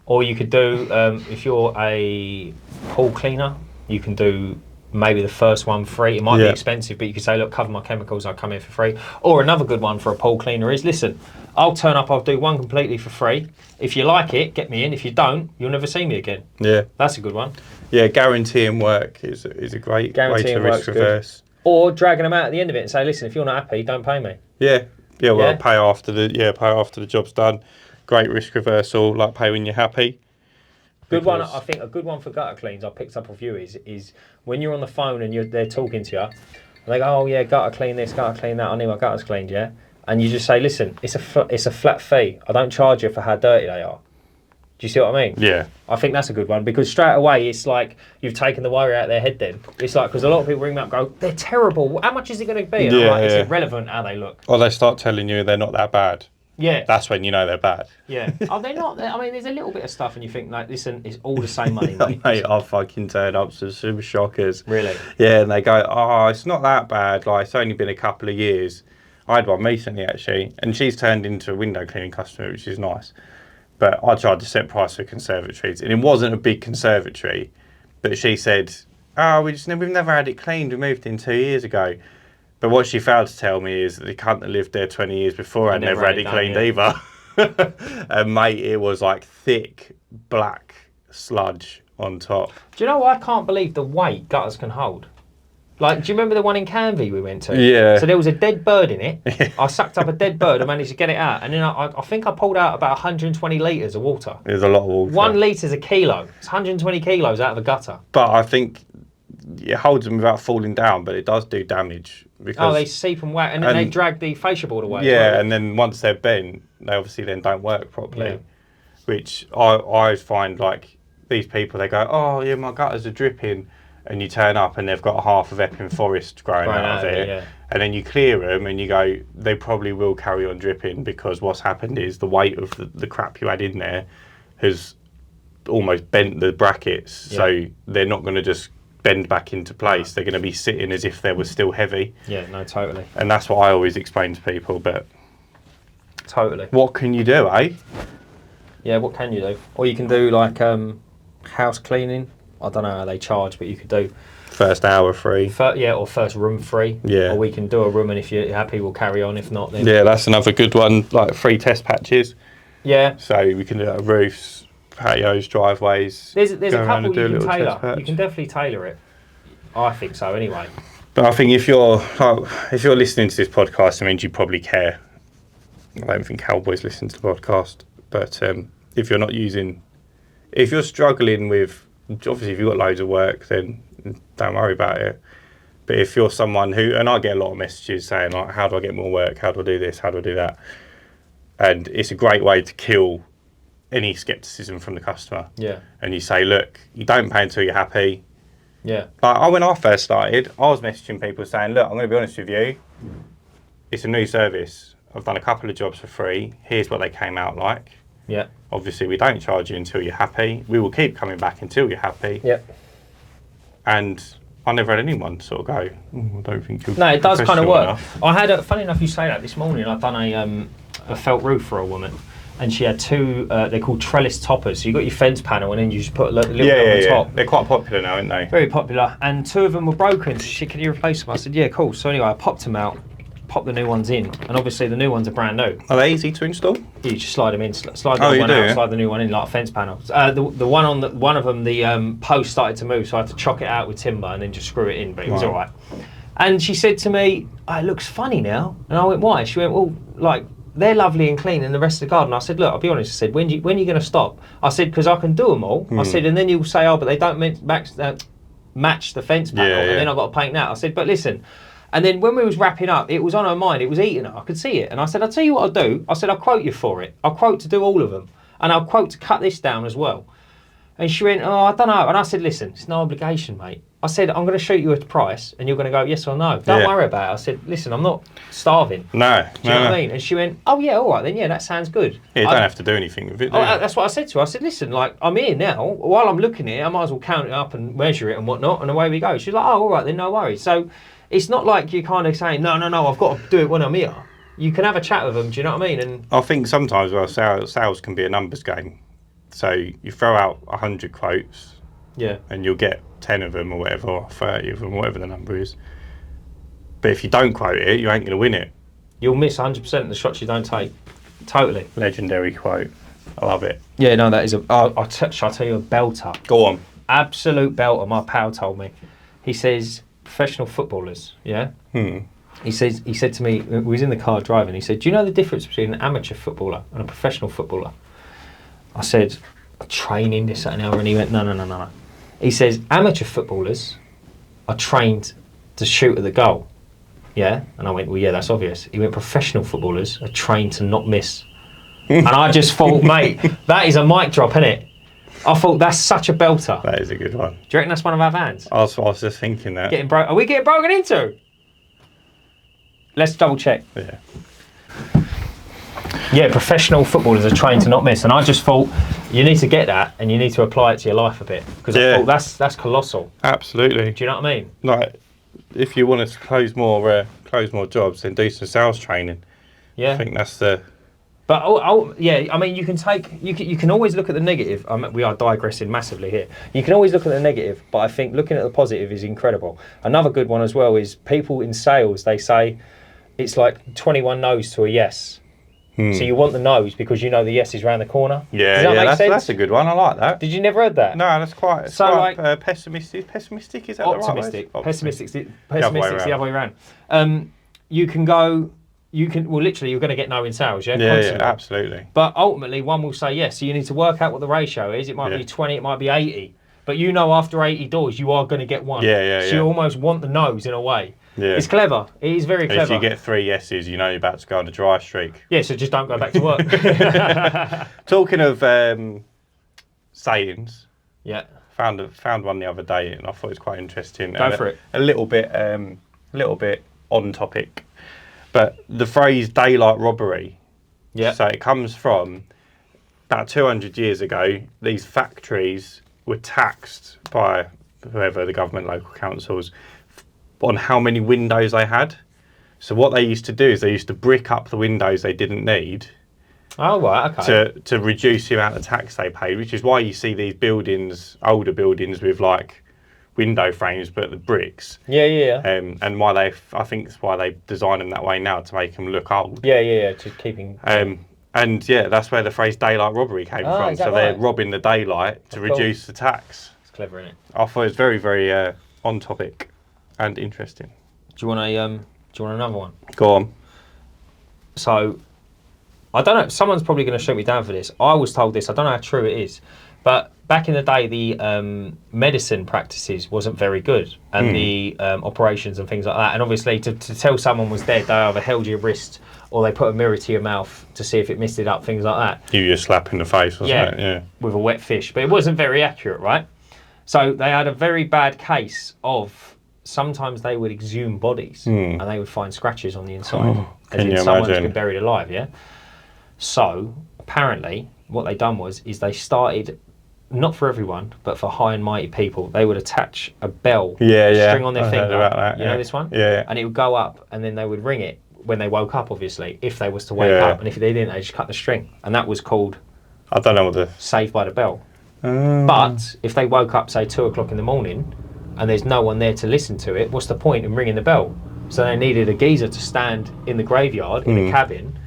Or you could do, if you're a pool cleaner, you can do maybe the first one free. It might be expensive, but you could say, look, cover my chemicals, I'll come in for free. Or another good one for a pool cleaner is, listen, I'll turn up, I'll do one completely for free. If you like it, get me in. If you don't, you'll never see me again. Yeah. That's a good one. Yeah, guaranteeing work is a great way to risk reverse. Or dragging them out at the end of it and say, listen, if you're not happy, don't pay me. Yeah. Yeah, well, pay after the job's done. Great risk reversal, like pay when you're happy. Good one. I think a good one for gutter cleans I picked up off you is when you're on the phone and they're talking to you, and they go, oh yeah, gutter clean this, gutter clean that. I need my gutters cleaned, yeah. And you just say, listen, it's a flat fee. I don't charge you for how dirty they are. Do you see what I mean? Yeah. I think that's a good one, because straight away it's like you've taken the worry out of their head then. It's like, because a lot of people ring me up and go, they're terrible. How much is it going to be? And I'm like, it's irrelevant how they look. Or they start telling you they're not that bad. Yeah. That's when you know they're bad. Yeah. Oh, they're not. I mean, there's a little bit of stuff and you think, like, listen, it's all the same money, mate. Mate, I've fucking turned up to Super Shockers. Really? Yeah, and they go, oh, it's not that bad. Like, it's only been a couple of years. I had one recently, actually, and she's turned into a window cleaning customer, which is nice. But I tried to set price for conservatories, and it wasn't a big conservatory. But she said, oh, we've never had it cleaned. We moved in 2 years ago. But what she failed to tell me is that the cunt that lived there 20 years before had never had it cleaned either. And mate, it was like thick black sludge on top. Do you know what? I can't believe the weight gutters can hold. Like, do you remember the one in Canvey we went to? Yeah. So there was a dead bird in it. I sucked up a dead bird and managed to get it out. And then I think I pulled out about 120 litres of water. There's a lot of water. 1 litre is a kilo. It's 120 kilos out of a gutter. But I think it holds them without falling down, but it does do damage. Because, they seep and whack, and then they drag the fascia board away. Yeah, and then once they're bent, they obviously then don't work properly. Yeah. Which I find, like, these people, they go, oh, yeah, my gutters are dripping. And you turn up and they've got half of Epping Forest growing out of it. Yeah. And then you clear them and you go, they probably will carry on dripping because what's happened is the weight of the crap you had in there has almost bent the brackets. Yeah. So they're not going to just bend back into place. They're going to be sitting as if they were still heavy. Yeah, no, totally. And that's what I always explain to people. But totally. What can you do, eh? Yeah, what can you do? Or you can do like house cleaning. I don't know how they charge, but you could do first hour free. Or first room free. Yeah. Or we can do a room, and if you're happy, we'll carry on. If not, then that's another good one. Like free test patches. Yeah. So we can do that roofs, patios, driveways. There's a couple you can tailor. You can definitely tailor it. I think so, anyway. But I think if you're listening to this podcast, it means you probably care. I don't think cowboys listen to the podcast, but if you're struggling with, obviously, if you've got loads of work, then don't worry about it. But if you're someone who, and I get a lot of messages saying, like, how do I get more work? How do I do this? How do I do that? And it's a great way to kill any scepticism from the customer. Yeah. And you say, look, you don't pay until you're happy. Yeah. Like, when I first started, I was messaging people saying, look, I'm going to be honest with you. It's a new service. I've done a couple of jobs for free. Here's what they came out like. Yeah. Obviously, we don't charge you until you're happy. We will keep coming back until you're happy. Yep. And I never had anyone sort of go, I don't think you're No, it does kind of work. Enough. I had funny enough you say that, this morning I've done a felt roof for a woman, and she had two, they're called trellis toppers. So you've got your fence panel and then you just put a little bit on the top. They're quite popular now, aren't they? Very popular. And two of them were broken. So she said, can you replace them? I said, yeah, cool. So anyway, I popped them out, popped the new ones in, and obviously the new ones are brand new. Are they easy to install? You just slide them in, slide the one out, slide the new one in like a fence panel. The one on one of them, the post started to move, so I had to chock it out with timber and then just screw it in, but it was all right. And she said to me, it looks funny now. And I went, why? She went, well, like, they're lovely and clean in the rest of the garden. I said, look, I'll be honest. I said, when are you going to stop? I said, because I can do them all. I said, and then you'll say, oh, but they don't match the fence panel, and then I've got to paint that. I said, but listen. And then when we was wrapping up, it was on her mind. It was eating her. I could see it. And I said, I'll tell you what I'll do. I said, I'll quote you for it. I'll quote to do all of them. And I'll quote to cut this down as well. And she went, oh, I don't know. And I said, listen, it's no obligation, mate. I said, I'm going to shoot you a price and you're going to go yes or no. Don't worry about it. I said, listen, I'm not starving. No. Do you know what I mean? And she went, oh, yeah, all right, then, yeah, that sounds good. Yeah, you don't have to do anything with it, that's what I said to her. I said, listen, like, I'm here now. While I'm looking at it, I might as well count it up and measure it and whatnot, and away we go. She's like, oh, all right, then, no worries. So it's not like you're kind of saying, no, I've got to do it when I'm here. You can have a chat with them, do you know what I mean? And I think sometimes sales can be a numbers game. So you throw out 100 quotes, and you'll get 10 of them or whatever, or 30 of them, whatever the number is. But if you don't quote it, you ain't going to win it. You'll miss 100% of the shots you don't take. Totally. Legendary quote. I love it. Yeah, no, that is shall I tell you a belter? Go on. Absolute belter, my pal told me. He says, professional footballers, yeah? He said to me, we was in the car driving, he said, do you know the difference between an amateur footballer and a professional footballer? I said, training this at an hour, and he went, no. He says, amateur footballers are trained to shoot at the goal, yeah? And I went, well, yeah, that's obvious. He went, professional footballers are trained to not miss. And I just thought, mate, that is a mic drop, innit? I thought, that's such a belter. That is a good one. Do you reckon that's one of our vans? I was just thinking that. Are we getting broken into? Let's double check. Yeah. Yeah, professional footballers are trained to not miss, and I just thought you need to get that and you need to apply it to your life a bit, because I thought that's colossal. Absolutely. Do you know what I mean? Like, if you want to close more jobs, then do some sales training. Yeah. I think that's the. But yeah, I mean, you can always look at the negative. We are digressing massively here. You can always look at the negative, but I think looking at the positive is incredible. Another good one as well is people in sales. They say it's like 21 no's to a yes. So you want the no's because you know the yes is around the corner. Yeah, Does that make sense? That's a good one. I like that. Did you never heard that? No, that's quite. So, quite, like, pessimistic. Pessimistic, is that optimistic. the right word? Pessimistic's the Optimistic. other way around. You can go. Well, literally, you're going to get no in sales, yeah? Yeah, absolutely. But ultimately, one will say yes. So you need to work out what the ratio is. It might be 20, it might be 80. But you know after 80 doors, you are going to get one. So you almost want the no's in a way. Yeah. It's clever. It is very clever. If you get 3 yeses, you know you're about to go on a dry streak. Yeah, so just don't go back to work. Talking of sayings. Yeah. Found one the other day and I thought it was quite interesting. Go for it. A little bit on topic. But the phrase daylight robbery, so it comes from about 200 years ago, these factories were taxed by whoever, the government, local councils, on how many windows they had. So what they used to do is they used to brick up the windows they didn't need. Oh, right, okay. To reduce the amount of tax they paid, which is why you see these buildings, older buildings with like window frames, but the bricks. Yeah. And why I think it's why they design them that way now, to make them look old. Yeah. Just keeping. And that's where the phrase daylight robbery came from. So they're robbing the daylight to reduce the tax. It's clever, isn't it? I thought it was very, very on topic and interesting. Do you want another one? Go on. So, I don't know. Someone's probably going to shoot me down for this. I was told this. I don't know how true it is, but back in the day, the medicine practices wasn't very good, and the operations and things like that. And obviously, to tell someone was dead, they either held your wrist or they put a mirror to your mouth to see if it misted up, things like that. Give you a slap in the face or something. Yeah, with a wet fish. But it wasn't very accurate, right? So they had a very bad case of sometimes they would exhume bodies and they would find scratches on the inside. As in someone's been buried alive, yeah? So apparently what they done is they started, not for everyone, but for high and mighty people, they would attach a bell string on their finger. You know this one? Yeah. And it would go up and then they would ring it when they woke up, obviously, if they was to wake up. And if they didn't, they just cut the string. And that was called I don't know what the Saved by the Bell. But if they woke up, say 2 o'clock in the morning and there's no one there to listen to it, what's the point in ringing the bell? So they needed a geezer to stand in the graveyard in a cabin,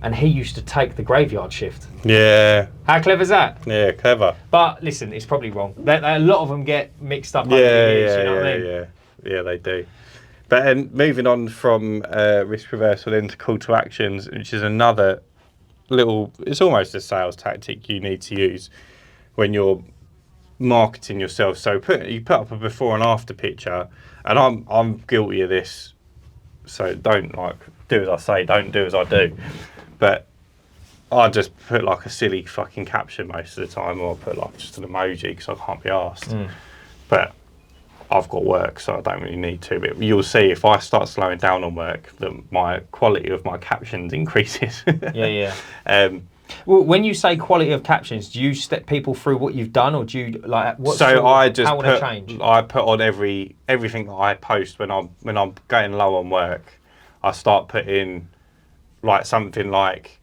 and he used to take the graveyard shift. Yeah. How clever is that? Yeah, clever. But listen, it's probably wrong. A lot of them get mixed up over the years, you know what I mean? Yeah, they do. But moving on from risk reversal into call to actions, which is another it's almost a sales tactic you need to use when you're marketing yourself. So you put up a before and after picture, and I'm guilty of this. So don't do as I say, don't do as I do. But I just put like a silly fucking caption most of the time, or I put like just an emoji because I can't be asked. But I've got work, so I don't really need to. But you'll see if I start slowing down on work, that my quality of my captions increases. Well, when you say quality of captions, do you step people through what you've done, or do you how would I change? I put on everything that I post when I'm going low on work. I start putting like something like,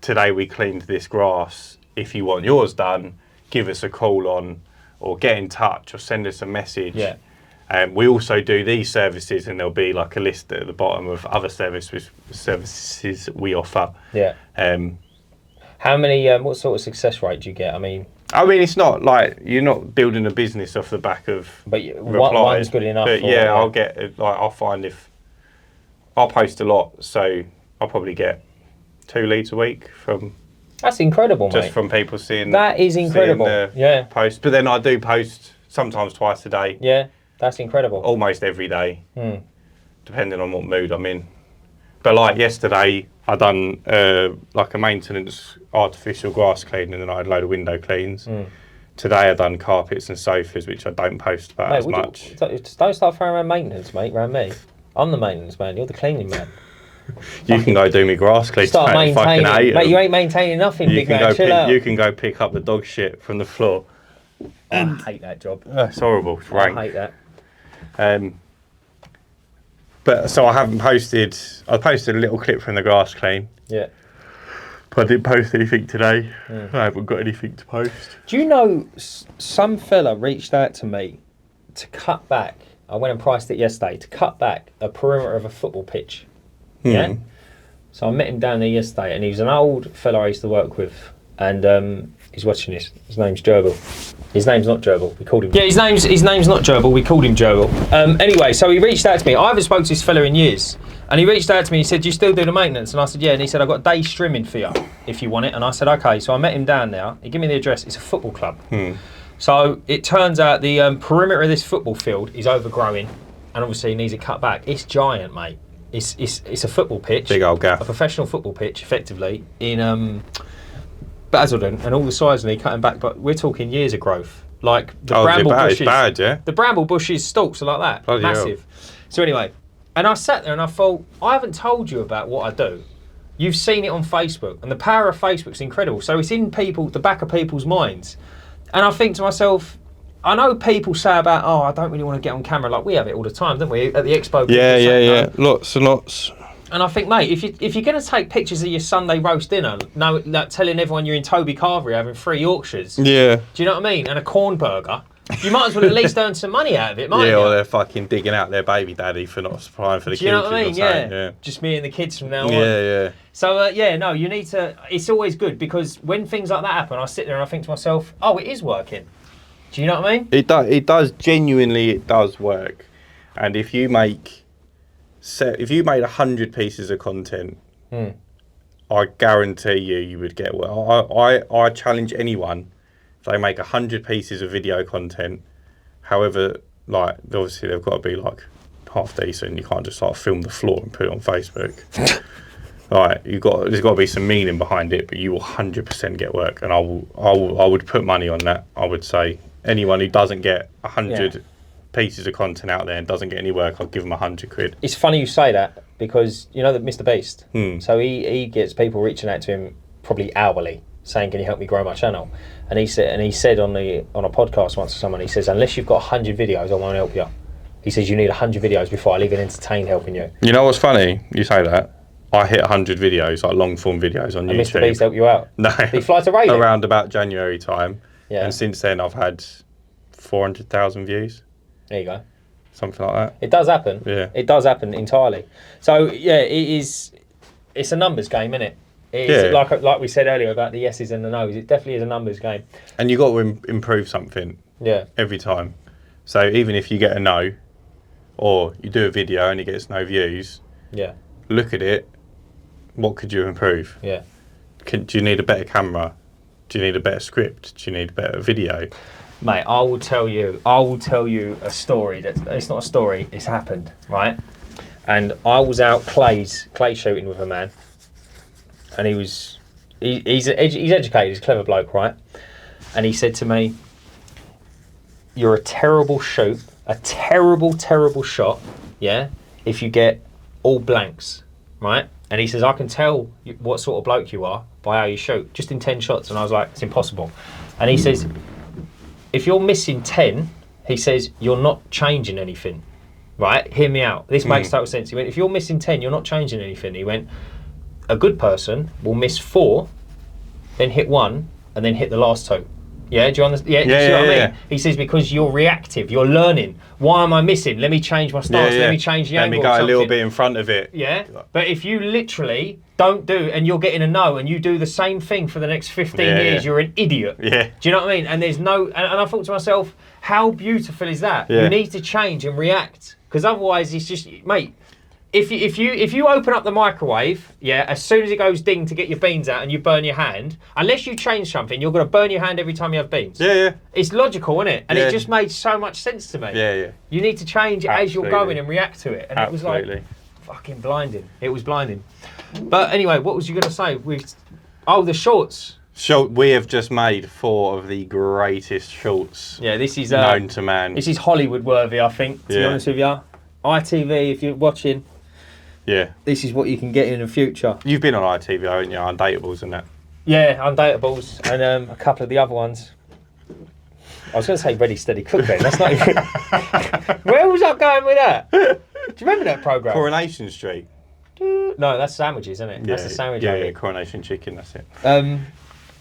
today we cleaned this grass. If you want yours done, give us a call on, or get in touch, or send us a message. Yeah. We also do these services, and there'll be like a list at the bottom of other services we offer. Yeah. How many? What sort of success rate do you get? I mean, it's not like you're not building a business off the back of. But one's good enough. But I'll get I'll find if I'll post a lot, so I'll probably get 2 leads a week from. That's incredible, mate. Just from people seeing. That is incredible. Yeah. Post, but then I do post sometimes twice a day. Yeah, that's incredible. Almost every day, depending on what mood I'm in. But like yesterday, I done like a maintenance artificial grass cleaning, and I had a load of window cleans. Today I done carpets and sofas, which I don't post about as much. Don't start throwing around maintenance, mate, around me. I'm the maintenance man, you're the cleaning man. You can go do me grass cleaning. Start maintaining. Mate, you ain't maintaining nothing, big man. Chill out. You can go pick up the dog shit from the floor. I hate that job. It's horrible. It's rank. I hate that. But so I haven't posted. I posted a little clip from the grass clean. Yeah. But I didn't post anything today. I haven't got anything to post. Do you know some fella reached out to me to cut back? I went and priced it yesterday to cut back a perimeter of a football pitch. Yeah. So I met him down there yesterday, and he was an old fella I used to work with, and he's watching this. His name's Gerbil. His name's not Gerbil. We called him. Yeah, his name's not Gerbil. We called him Gerbil. Anyway, so he reached out to me. I haven't spoken to this fella in years, and he reached out to me. He said, "Do you still do the maintenance?" And I said, "Yeah." And he said, "I've got day streaming for you if you want it." And I said, "Okay." So I met him down there. He gave me the address. It's a football club. So it turns out the perimeter of this football field is overgrowing, and obviously he needs it cut back. It's giant, mate. It's a football pitch. Big old gap. A professional football pitch, effectively, in Basildon, and all the sides need cutting back, but we're talking years of growth. Like the bramble bushes. It's bad, yeah? The bramble bushes, stalks are like that. Bloody massive. Hell. So anyway, and I sat there and I thought, I haven't told you about what I do. You've seen it on Facebook, and the power of Facebook's incredible. So it's in the back of people's minds. And I think to myself, I know people say about, oh, I don't really want to get on camera. Like, we have it all the time, don't we? At the expo. Yeah. Lots and lots. And I think, mate, if you're going to take pictures of your Sunday roast dinner, like telling everyone you're in Toby Carvery having 3 Yorkshires. Yeah. Do you know what I mean? And a corn burger. You might as well at least earn some money out of it, mightn't you? Yeah, or they're fucking digging out their baby daddy for not supplying for the kids. Do you know what I mean? Yeah. Just me and the kids from now on. Yeah. So, you need to... It's always good, because when things like that happen, I sit there and I think to myself, oh, it is working. Do you know what I mean? It does, genuinely, it does work. And if you made 100 pieces of content, I guarantee you would get well. I challenge anyone, if they make 100 pieces of video content, however, like, obviously they've got to be like half decent. You can't just like film the floor and put it on Facebook. Right, there's got to be some meaning behind it, but you will 100% get work, and I would put money on that. I would say anyone who doesn't get 100 pieces of content out there and doesn't get any work, I'll give them 100 quid. It's funny you say that, because you know that Mr. Beast. So he gets people reaching out to him probably hourly, saying, "Can you help me grow my channel?" And he said on a podcast once to someone, he says, "Unless you've got 100 videos, I won't help you." He says, "You need 100 videos before I'll even entertain helping you." You know what's funny? You say that. I hit 100 videos, like long form videos on YouTube. And Mr. Beast helped you out? No. Did he fly to Rayleigh? Around about January time. Yeah. And since then I've had 400,000 views. There you go. Something like that. It does happen. Yeah. It does happen entirely. So it's a numbers game, isn't it? It is, like we said earlier about the yeses and the nos. It definitely is a numbers game. And you got to improve something. Yeah. Every time. So even if you get a no, or you do a video and it gets no views. Yeah. Look at it. What could you improve? Yeah. Do you need a better camera? Do you need a better script? Do you need a better video? Mate, I will tell you a story. It's not a story. It's happened, right? And I was out clay shooting with a man, and he's educated. He's a clever bloke, right? And he said to me, "You're a terrible shoot, a terrible shot. Yeah, if you get all blanks, right?" And he says, "I can tell what sort of bloke you are by how you shoot, just in 10 shots." And I was like, "It's impossible." And he says, "If you're missing 10, he says, you're not changing anything, right? Hear me out. This makes total sense." He went, "If you're missing 10, you're not changing anything." He went, "A good person will miss 4, then hit 1, and then hit the last 2. Yeah, do you understand? Yeah, do you see what I mean? Yeah. He says, because you're reactive, you're learning. Why am I missing? Let me change my stance. Let me change the angle. Let me go a little bit in front of it. Yeah, but if you literally don't do, and you're getting a no, and you do the same thing for the next 15 years, you're an idiot. Yeah. Do you know what I mean? And there's no, and I thought to myself, how beautiful is that? Yeah. You need to change and react, because otherwise it's just, mate, if you open up the microwave, as soon as it goes ding to get your beans out and you burn your hand, unless you change something, you're going to burn your hand every time you have beans. Yeah. It's logical, isn't it? And it just made so much sense to me. Yeah. You need to change it as you're going and react to it. And it was like fucking blinding. It was blinding. But anyway, what was you going to say? The shorts. We have just made 4 of the greatest shorts. Yeah, this is known to man. This is Hollywood worthy, I think. To be honest with you, ITV, if you're watching. Yeah. This is what you can get in the future. You've been on ITV, haven't you? Undateables and that. Yeah, Undateables and a couple of the other ones. I was going to say Ready Steady Cook then. That's not even... Where was I going with that? Do you remember that programme? Coronation Street. No, that's sandwiches, isn't it? That's the sandwich. Yeah, Coronation Chicken, that's it.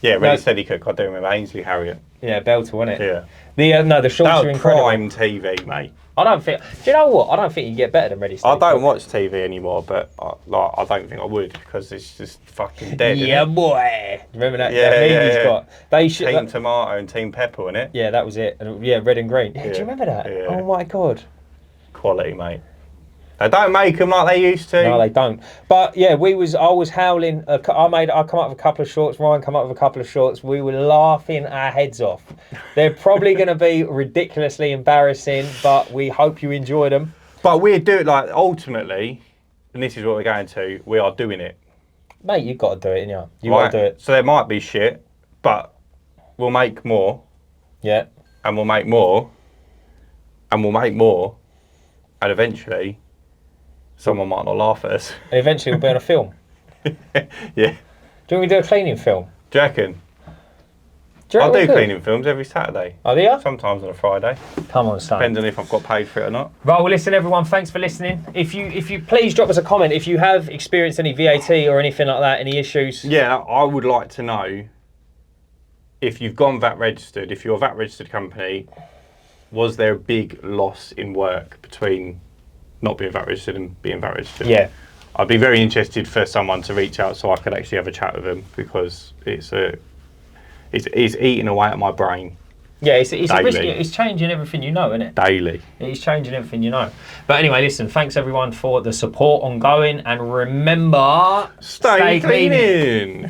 Yeah, really steady cook. I do remember Ainsley Harriet. Yeah, belter, wasn't it? Yeah. The shorts That are was incredible. prime TV, mate. I don't think. Do you know what? I don't think you get better than Ready Steady I don't Cook. watch TV anymore, but I don't think I would because it's just fucking dead. Yeah, isn't it? boy. Remember that? Yeah, that meme yeah, he's yeah. got. They should. Team Tomato and Team Pepper, innit? Yeah, that was it. And, yeah, red and green. Yeah, do Yeah, you remember that? yeah. Oh my god. Quality, mate. They don't make them like they used to. No, they don't. But yeah, I was howling. I come up with a couple of shorts. Ryan come up with a couple of shorts. We were laughing our heads off. They're probably going to be ridiculously embarrassing, but we hope you enjoyed them. But we're doing, like, ultimately, and this is what we're going to, we are doing it. Mate, you've got to do it, innit? You've got to do it. So there might be shit, but we'll make more. Yeah. And we'll make more. And we'll make more. And eventually, someone might not laugh at us. And eventually we'll be on a film. Yeah. Do you want me to do a cleaning film? Do you reckon? I do cleaning films every Saturday. Oh, do you? Sometimes on a Friday. Come on, son. Depends on if I've got paid for it or not. Right, well, listen, everyone, thanks for listening. If you please drop us a comment if you have experienced any VAT or anything like that, any issues. Yeah, I would like to know if you've gone VAT registered, if you're a VAT registered company, was there a big loss in work between not being VAT registered and being VAT registered? Yeah. I'd be very interested for someone to reach out so I could actually have a chat with them because it's eating away at my brain. Yeah, it's changing everything you know, isn't it? Daily. It's changing everything you know. But anyway, listen, thanks everyone for the support ongoing, and remember, Stay cleaning.